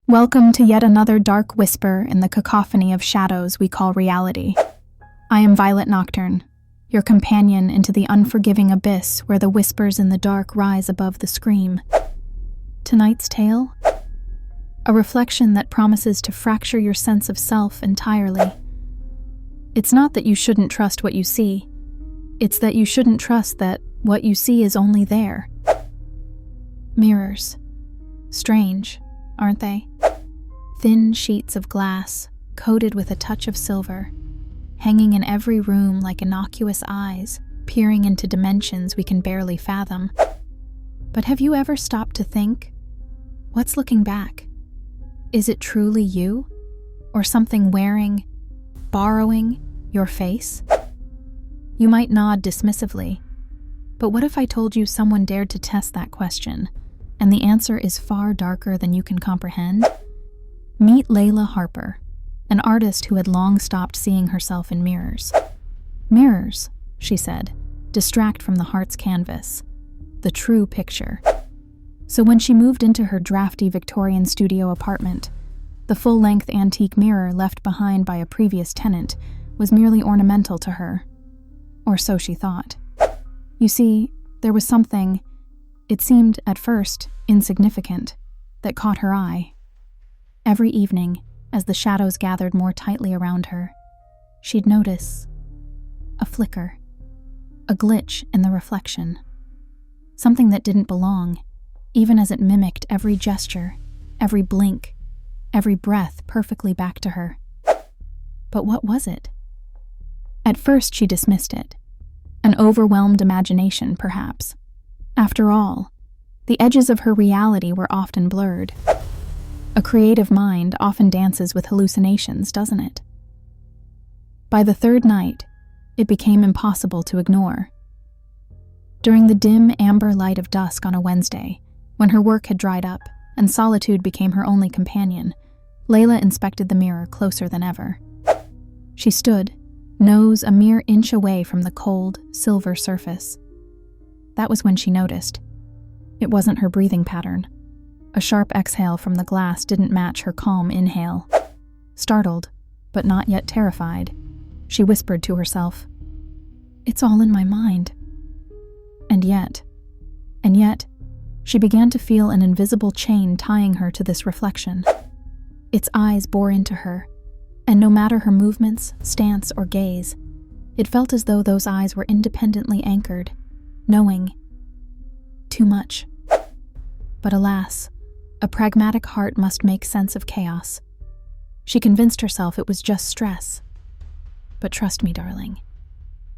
Welcome to yet another dark whisper in the cacophony of shadows we call reality. I am Violet Nocturne, your companion into the unforgiving abyss where the whispers in the dark rise above the scream. Tonight's tale? A reflection that promises to fracture your sense of self entirely. It's not that you shouldn't trust what you see. It's that you shouldn't trust that what you see is only there. Mirrors. Strange, aren't they? Thin sheets of glass, coated with a touch of silver, hanging in every room like innocuous eyes, peering into dimensions we can barely fathom. But have you ever stopped to think, what's looking back? Is it truly you? Or something borrowing your face? You might nod dismissively, but what if I told you someone dared to test that question, and the answer is far darker than you can comprehend? Meet Layla Harper, an artist who had long stopped seeing herself in mirrors. Mirrors, she said, distract from the heart's canvas, the true picture. So when she moved into her drafty Victorian studio apartment, the full-length antique mirror left behind by a previous tenant was merely ornamental to her. Or so she thought. You see, there was something, it seemed at first insignificant, that caught her eye. Every evening, as the shadows gathered more tightly around her, she'd notice a flicker, a glitch in the reflection. Something that didn't belong, even as it mimicked every gesture, every blink, every breath perfectly back to her. But what was it? At first she dismissed it. An overwhelmed imagination, perhaps. After all, the edges of her reality were often blurred. A creative mind often dances with hallucinations, doesn't it? By the third night, it became impossible to ignore. During the dim amber light of dusk on a Wednesday, when her work had dried up and solitude became her only companion, Layla inspected the mirror closer than ever. She stood, nose a mere inch away from the cold, silver surface. That was when she noticed. It wasn't her breathing pattern. A sharp exhale from the glass didn't match her calm inhale. Startled, but not yet terrified, she whispered to herself, "It's all in my mind." And yet, she began to feel an invisible chain tying her to this reflection. Its eyes bore into her, and no matter her movements, stance, or gaze, it felt as though those eyes were independently anchored, knowing too much. But alas, a pragmatic heart must make sense of chaos. She convinced herself it was just stress. But trust me, darling,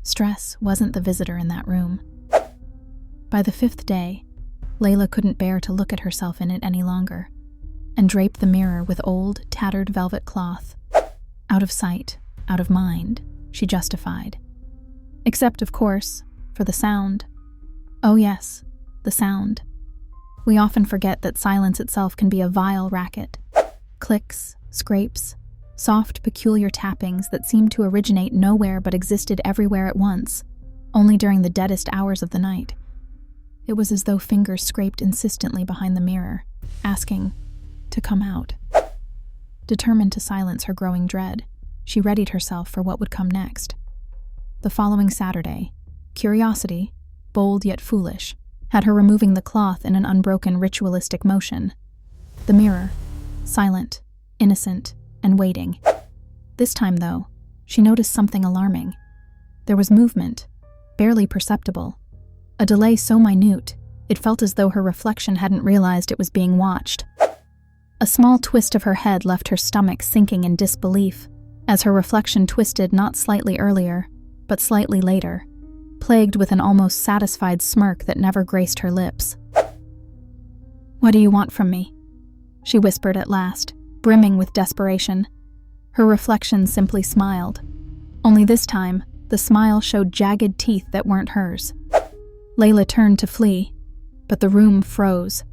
stress wasn't the visitor in that room. By the fifth day, Layla couldn't bear to look at herself in it any longer, and draped the mirror with old, tattered velvet cloth. Out of sight, out of mind, she justified. Except, of course, for the sound. Oh yes, the sound. We often forget that silence itself can be a vile racket. Clicks, scrapes, soft, peculiar tappings that seemed to originate nowhere but existed everywhere at once, only during the deadest hours of the night. It was as though fingers scraped insistently behind the mirror, asking to come out. Determined to silence her growing dread, she readied herself for what would come next. The following Saturday, curiosity, bold yet foolish, had her removing the cloth in an unbroken ritualistic motion. The mirror, silent, innocent, and waiting. This time, though, she noticed something alarming. There was movement, barely perceptible. A delay so minute, it felt as though her reflection hadn't realized it was being watched. A small twist of her head left her stomach sinking in disbelief, as her reflection twisted not slightly earlier, but slightly later, plagued with an almost satisfied smirk that never graced her lips. "What do you want from me?" she whispered at last, brimming with desperation. Her reflection simply smiled. Only this time, the smile showed jagged teeth that weren't hers. Layla turned to flee, but the room froze.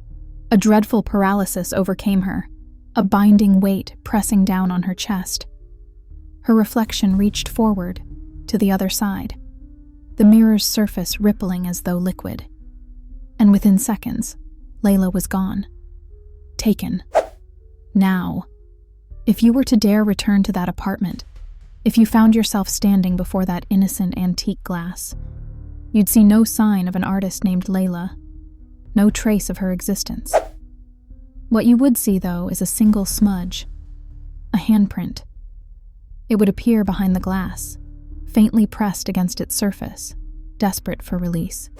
A dreadful paralysis overcame her, a binding weight pressing down on her chest. Her reflection reached forward, to the other side, the mirror's surface rippling as though liquid. And within seconds, Layla was gone. Taken. Now. If you were to dare return to that apartment, if you found yourself standing before that innocent antique glass, you'd see no sign of an artist named Layla, no trace of her existence. What you would see, though, is a single smudge, a handprint. It would appear behind the glass, faintly pressed against its surface, desperate for release.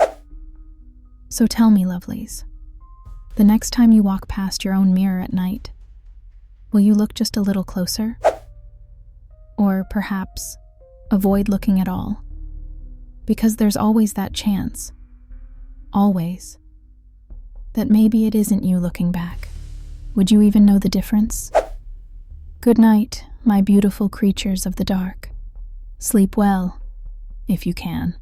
So tell me, lovelies, the next time you walk past your own mirror at night, will you look just a little closer? Or perhaps avoid looking at all? Because there's always that chance, always, that maybe it isn't you looking back. Would you even know the difference? Good night, my beautiful creatures of the dark. Sleep well, if you can.